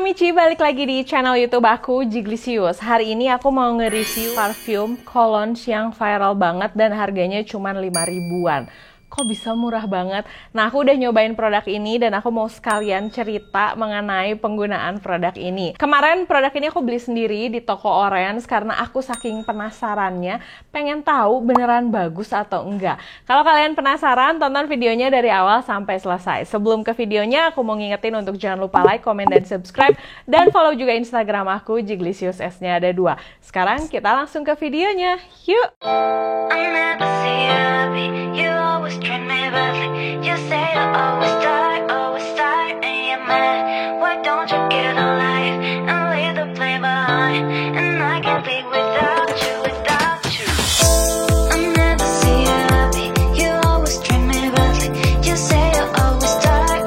Michi, balik lagi di channel YouTube aku, Jiglisius. Hari ini aku mau nge-review parfum cologne yang viral banget dan harganya cuma 5 ribuan. Kok bisa murah banget? Nah, aku udah nyobain produk ini dan aku mau sekalian cerita mengenai penggunaan produk ini. Kemarin produk ini aku beli sendiri di toko Orange karena aku saking penasarannya, pengen tahu beneran bagus atau enggak. Kalau kalian penasaran, tonton videonya dari awal sampai selesai. Sebelum ke videonya, aku mau ngingetin untuk jangan lupa like, komen, dan subscribe. Dan follow juga Instagram aku, Jiglisius, S-nya ada 2. Sekarang kita langsung ke videonya. Yuk! Treat me badly. You say you always start, and you're mad. Why don't you get a life and leave the blame behind? And I can't be without you, I never see you happy. You always treat me badly. You say you always start,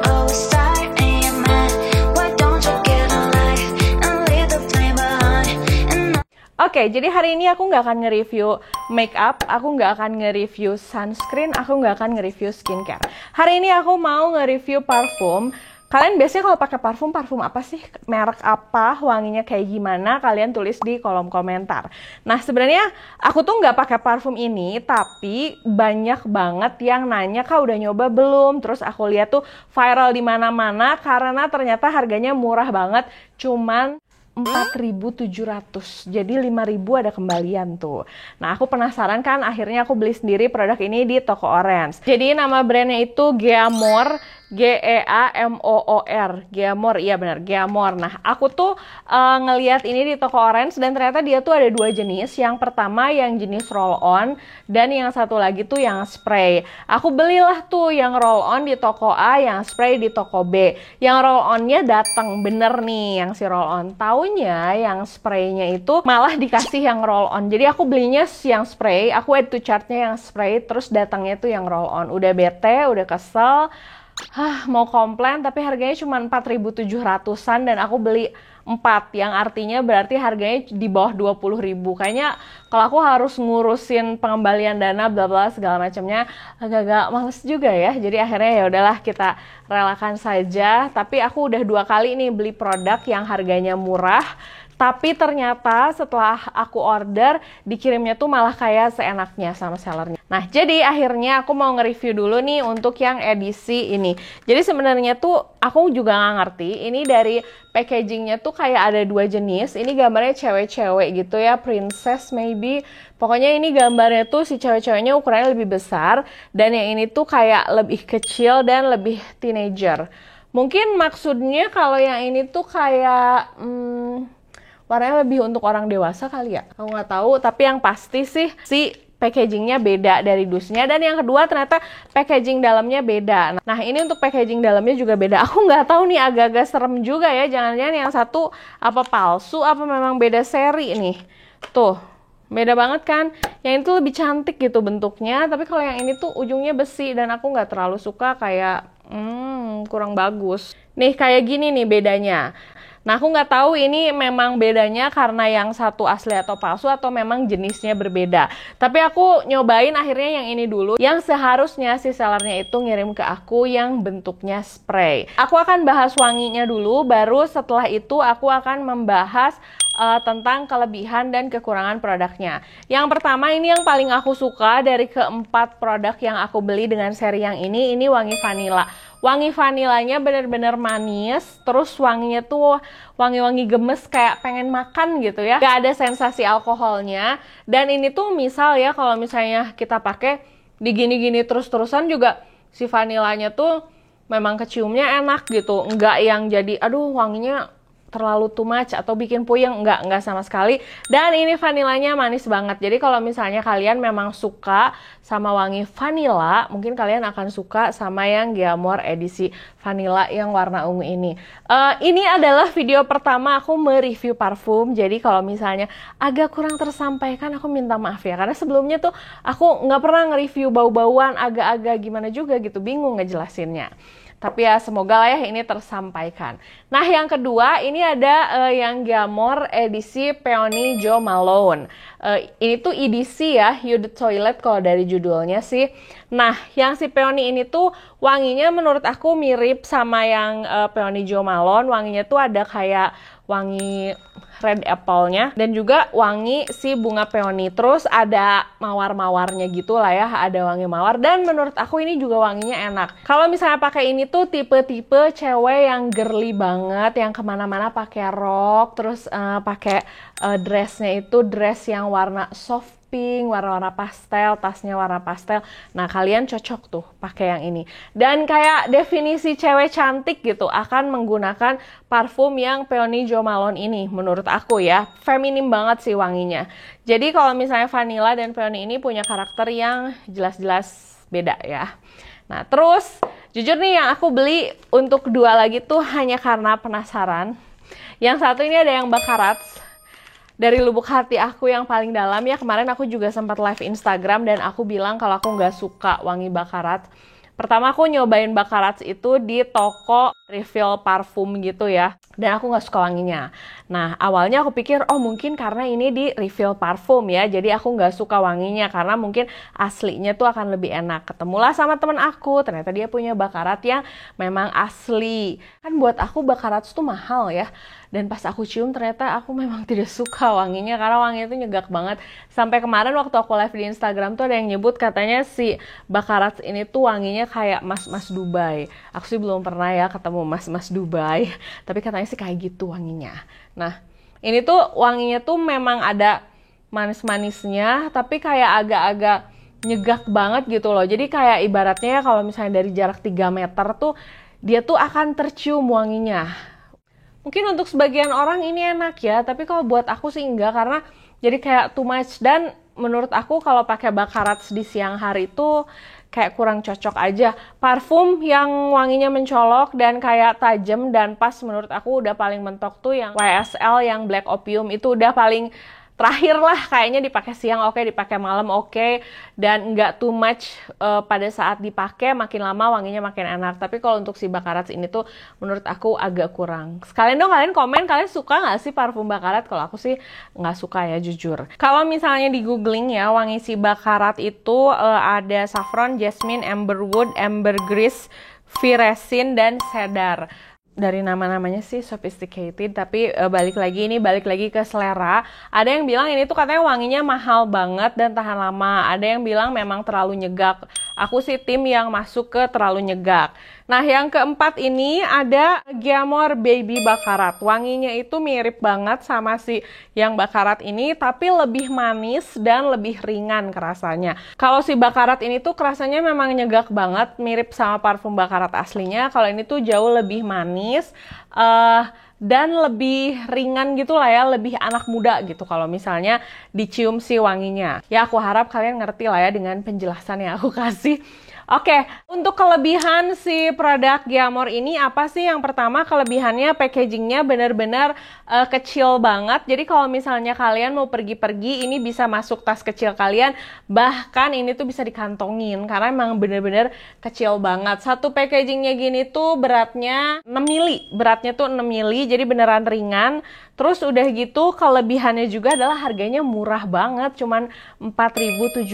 and you're mad. Why don't you get a life and leave the blame behind? Oke, jadi hari ini aku nggak akan nge-review makeup, aku nggak akan nge-review sunscreen, aku nggak akan nge-review skincare. Hari ini aku mau nge-review parfum. Kalian biasanya kalau pakai parfum apa sih? Merek apa? Wanginya kayak gimana? Kalian tulis di kolom komentar. Nah, sebenarnya aku tuh nggak pakai parfum ini, tapi banyak banget yang nanya, Kak udah nyoba belum? Terus aku lihat tuh viral di mana-mana karena ternyata harganya murah banget, cuman 4.700, jadi 5.000 ada kembalian tuh. Nah, aku penasaran kan, akhirnya aku beli sendiri produk ini di toko Orange. Jadi nama brandnya itu Geamor, Geamor, Geamor, iya benar, Geamor. Nah, aku tuh ngeliat ini di toko Orange dan ternyata dia tuh ada 2 jenis. Yang pertama yang jenis roll on dan yang satu lagi tuh yang spray. Aku belilah tuh yang roll on di toko A, yang spray di toko B. Yang roll onnya datang bener nih yang si roll on. Taunya yang spraynya itu malah dikasih yang roll on. Jadi aku belinya yang spray, aku add to chartnya yang spray, terus datangnya tuh yang roll on. Udah bete, udah kesel. Mau komplain tapi harganya cuma 4.700-an dan aku beli 4, yang artinya berarti harganya di bawah 20.000. Kayaknya kalau aku harus ngurusin pengembalian dana bla bla segala macamnya agak-agak males juga ya. Jadi akhirnya ya udahlah, kita relakan saja. Tapi aku udah 2 kali nih beli produk yang harganya murah, tapi ternyata setelah aku order, dikirimnya tuh malah kayak seenaknya sama sellernya. Nah, jadi akhirnya aku mau nge-review dulu nih untuk yang edisi ini. Jadi sebenarnya tuh aku juga nggak ngerti, ini dari packagingnya tuh kayak ada 2 jenis. Ini gambarnya cewek-cewek gitu ya, princess maybe. Pokoknya ini gambarnya tuh si cewek-ceweknya ukurannya lebih besar, dan yang ini tuh kayak lebih kecil dan lebih teenager. Mungkin maksudnya kalau yang ini tuh kayak warnanya lebih untuk orang dewasa kali ya, aku nggak tahu. Tapi yang pasti sih si packagingnya beda dari dusnya, dan yang kedua ternyata packaging dalamnya beda. Nah, ini untuk packaging dalamnya juga beda. Aku nggak tahu nih, agak-agak serem juga ya, jangan-jangan yang satu apa palsu apa memang beda seri nih. Tuh, beda banget kan? Yang itu lebih cantik gitu bentuknya, tapi kalau yang ini tuh ujungnya besi dan aku nggak terlalu suka, kayak kurang bagus. Nih kayak gini nih bedanya. Nah, aku nggak tahu ini memang bedanya karena yang satu asli atau palsu atau memang jenisnya berbeda. Tapi aku nyobain akhirnya yang ini dulu, yang seharusnya si sellernya itu ngirim ke aku yang bentuknya spray. Aku akan bahas wanginya dulu, baru setelah itu aku akan membahas tentang kelebihan dan kekurangan produknya. Yang pertama, ini yang paling aku suka dari keempat produk yang aku beli dengan seri yang ini wangi vanilla. Wangi vanilanya bener-bener manis, terus wanginya tuh wangi-wangi gemes kayak pengen makan gitu ya. Gak ada sensasi alkoholnya. Dan ini tuh misal ya, kalau misalnya kita pakai di gini-gini terus-terusan juga si vanilanya tuh memang keciumnya enak gitu. Nggak yang jadi aduh wanginya terlalu too much atau bikin puyeng, enggak sama sekali. Dan ini vanilanya manis banget. Jadi kalau misalnya kalian memang suka sama wangi vanila, mungkin kalian akan suka sama yang Geamor edisi vanilla yang warna ungu ini. Ini adalah video pertama aku mereview parfum, jadi kalau misalnya agak kurang tersampaikan aku minta maaf ya, karena sebelumnya tuh aku nggak pernah nge-review bau-bauan, agak-agak gimana juga gitu, bingung ngejelasinnya. Tapi ya semoga lah ya ini tersampaikan. Nah yang kedua ini ada yang Giamore edisi Peony Jo Malone. Ini tuh edisi ya, You the Toilet kalau dari judulnya sih. Nah yang si Peony ini tuh wanginya menurut aku mirip sama yang Peony Jo Malone. Wanginya tuh ada kayak wangi red apple-nya dan juga wangi si bunga peony. Terus ada mawar-mawarnya gitu lah ya, ada wangi mawar dan menurut aku ini juga wanginya enak. Kalau misalnya pakai ini tuh tipe-tipe cewek yang girly banget, yang kemana-mana pakai rok, terus pakai dressnya itu dress yang warna soft pink, warna-warna pastel, tasnya warna pastel. Nah, kalian cocok tuh pakai yang ini. Dan kayak definisi cewek cantik gitu akan menggunakan parfum yang Peony Jo Malone ini menurut aku ya. Feminim banget sih wanginya. Jadi kalau misalnya vanilla dan peony ini punya karakter yang jelas-jelas beda ya. Nah, terus jujur nih yang aku beli untuk dua lagi tuh hanya karena penasaran. Yang satu ini ada yang Baccarat. Dari lubuk hati aku yang paling dalam ya, kemarin aku juga sempat live Instagram dan aku bilang kalau aku nggak suka wangi Baccarat. Pertama aku nyobain Baccarat itu di toko refill parfum gitu ya, dan aku nggak suka wanginya. Nah awalnya aku pikir oh mungkin karena ini di refill parfum ya, jadi aku nggak suka wanginya karena mungkin aslinya tuh akan lebih enak. Ketemulah sama temen aku, ternyata dia punya Baccarat yang memang asli. Kan buat aku Baccarat tuh mahal ya. Dan pas aku cium ternyata aku memang tidak suka wanginya karena wanginya itu nyegak banget. Sampai kemarin waktu aku live di Instagram tuh ada yang nyebut katanya si Baccarat ini tuh wanginya kayak mas-mas Dubai. Aku sih belum pernah ya ketemu mas-mas Dubai, tapi katanya sih kayak gitu wanginya. Nah, ini tuh wanginya tuh memang ada manis-manisnya, tapi kayak agak-agak nyegak banget gitu loh. Jadi kayak ibaratnya kalau misalnya dari jarak 3 meter tuh dia tuh akan tercium wanginya. Mungkin untuk sebagian orang ini enak ya, tapi kalau buat aku sih enggak karena jadi kayak too much. Dan menurut aku kalau pakai Baccarat di siang hari itu kayak kurang cocok aja. Parfum yang wanginya mencolok dan kayak tajam dan pas menurut aku udah paling mentok tuh yang YSL yang Black Opium, itu udah paling terakhir lah kayaknya dipakai siang oke, dipakai malam oke, dan nggak too much pada saat dipakai, makin lama wanginya makin enak. Tapi kalau untuk si Baccarat ini tuh menurut aku agak kurang. Sekalian dong kalian komen, kalian suka nggak sih parfum Baccarat? Kalau aku sih nggak suka ya jujur. Kalau misalnya di googling ya, wangi si Baccarat itu ada saffron, jasmine, amberwood, ambergris, viresin, dan cedar. Dari nama-namanya sih sophisticated, tapi balik lagi ke selera. Ada yang bilang ini tuh katanya wanginya mahal banget dan tahan lama. Ada yang bilang memang terlalu nyegak. Aku sih tim yang masuk ke terlalu nyegak. Nah, yang keempat ini ada Giamore Baby Baccarat. Wanginya itu mirip banget sama si yang Baccarat ini, tapi lebih manis dan lebih ringan kerasanya. Kalau si Baccarat ini tuh kerasanya memang nyegak banget, mirip sama parfum Baccarat aslinya. Kalau ini tuh jauh lebih manis, dan lebih ringan gitu lah ya, lebih anak muda gitu kalau misalnya dicium si wanginya. Ya aku harap kalian ngerti lah ya dengan penjelasan yang aku kasih. Oke, untuk kelebihan si produk Giamore ini apa sih? Yang pertama kelebihannya packagingnya benar-benar kecil banget. Jadi kalau misalnya kalian mau pergi-pergi ini bisa masuk tas kecil kalian. Bahkan ini tuh bisa dikantongin karena emang benar-benar kecil banget. Satu packagingnya gini tuh beratnya 6 mili. Beratnya tuh 6 mili, jadi beneran ringan. Terus udah gitu kelebihannya juga adalah harganya murah banget, cuman 4.700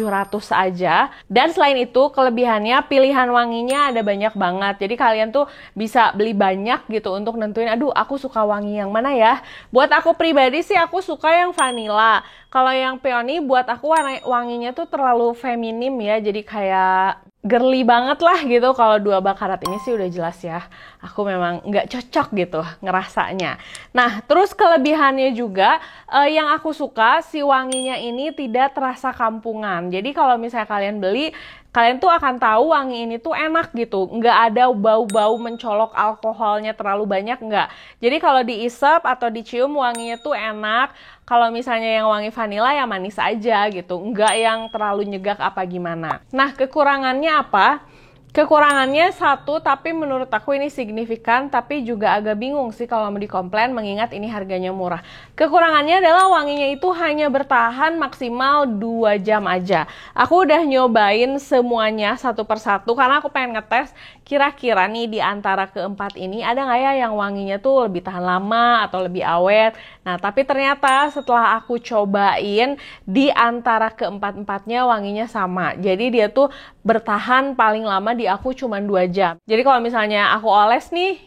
aja. Dan selain itu kelebihannya pilihan wanginya ada banyak banget. Jadi kalian tuh bisa beli banyak gitu untuk nentuin, aduh aku suka wangi yang mana ya. Buat aku pribadi sih aku suka yang vanilla. Kalau yang peony buat aku wanginya tuh terlalu feminim ya, jadi kayak girly banget lah gitu. Kalau dua Baccarat ini sih udah jelas ya, aku memang nggak cocok gitu ngerasanya. Nah, terus kelebihannya juga yang aku suka si wanginya ini tidak terasa kampungan. Jadi kalau misalnya kalian beli, kalian tuh akan tahu wangi ini tuh enak gitu. Nggak ada bau-bau mencolok alkoholnya terlalu banyak, nggak. Jadi kalau diisap atau dicium wanginya tuh enak. Kalau misalnya yang wangi vanilla ya manis aja gitu. Nggak yang terlalu nyegak apa gimana. Nah, kekurangannya apa? Kekurangannya satu, tapi menurut aku ini signifikan, tapi juga agak bingung sih kalau mau dikomplain mengingat ini harganya murah. Kekurangannya adalah wanginya itu hanya bertahan maksimal 2 jam aja. Aku udah nyobain semuanya satu persatu karena aku pengen ngetes kira-kira nih di antara keempat ini ada nggak ya yang wanginya tuh lebih tahan lama atau lebih awet. Nah, tapi ternyata setelah aku cobain di antara keempat-empatnya wanginya sama. Jadi dia tuh bertahan paling lama di aku cuma 2 jam. Jadi kalau misalnya aku oles nih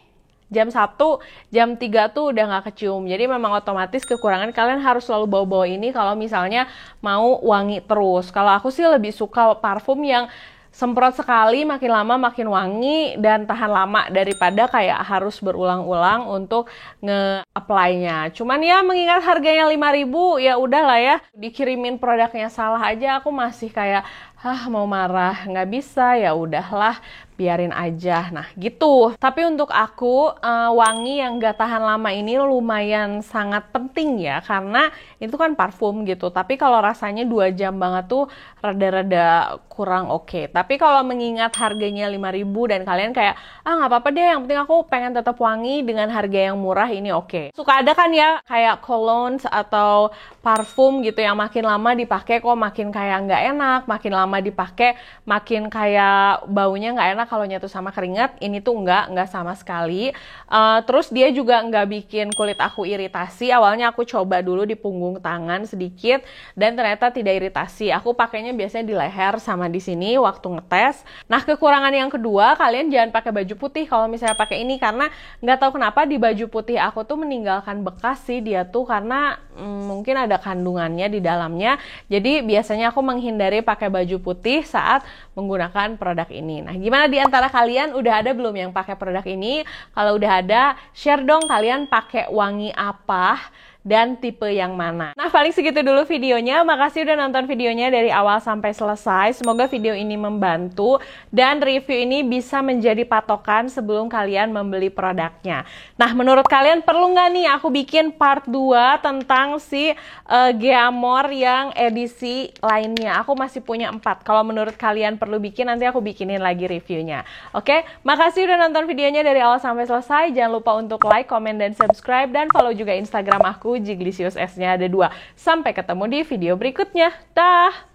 jam 1, jam 3 tuh udah nggak kecium. Jadi memang otomatis kekurangan kalian harus selalu bawa-bawa ini kalau misalnya mau wangi terus. Kalau aku sih lebih suka parfum yang semprot sekali, makin lama makin wangi dan tahan lama daripada kayak harus berulang-ulang untuk nge-apply-nya. Cuman ya mengingat harganya 5.000 ya udahlah ya. Dikirimin produknya salah aja aku masih kayak mau marah, nggak bisa, ya udahlah, biarin aja. Nah, gitu. Tapi untuk aku, wangi yang nggak tahan lama ini lumayan sangat penting ya, karena itu kan parfum gitu. Tapi kalau rasanya 2 jam banget tuh rada-rada kurang oke. Tapi kalau mengingat harganya 5.000 dan kalian kayak, nggak apa-apa deh, yang penting aku pengen tetap wangi dengan harga yang murah, ini oke. Suka ada kan ya, kayak cologne atau parfum gitu yang makin lama dipakai kok makin kayak nggak enak, makin lama dipakai makin kayak baunya nggak enak kalau nyatu sama keringat. Ini tuh nggak sama sekali. Terus dia juga nggak bikin kulit aku iritasi. Awalnya aku coba dulu di punggung tangan sedikit dan ternyata tidak iritasi. Aku pakainya biasanya di leher sama di sini waktu ngetes. Nah, kekurangan yang kedua, kalian jangan pakai baju putih kalau misalnya pakai ini, karena nggak tahu kenapa di baju putih aku tuh meninggalkan bekas sih dia tuh, karena mungkin ada kandungannya di dalamnya. Jadi biasanya aku menghindari pakai baju putih saat menggunakan produk ini. Nah, gimana di antara kalian udah ada belum yang pakai produk ini? Kalau udah ada, share dong kalian pakai wangi apa dan tipe yang mana. Nah, paling segitu dulu videonya. Makasih udah nonton videonya dari awal sampai selesai. Semoga video ini membantu dan review ini bisa menjadi patokan sebelum kalian membeli produknya. Nah, menurut kalian perlu nggak nih aku bikin part 2 tentang si Geamore yang edisi lainnya? Aku masih punya 4. Kalau menurut kalian perlu bikin, nanti aku bikinin lagi reviewnya. Oke, makasih udah nonton videonya dari awal sampai selesai. Jangan lupa untuk like, comment, dan subscribe. Dan follow juga Instagram aku, Jiglisius S-nya ada 2. Sampai ketemu di video berikutnya. Dah!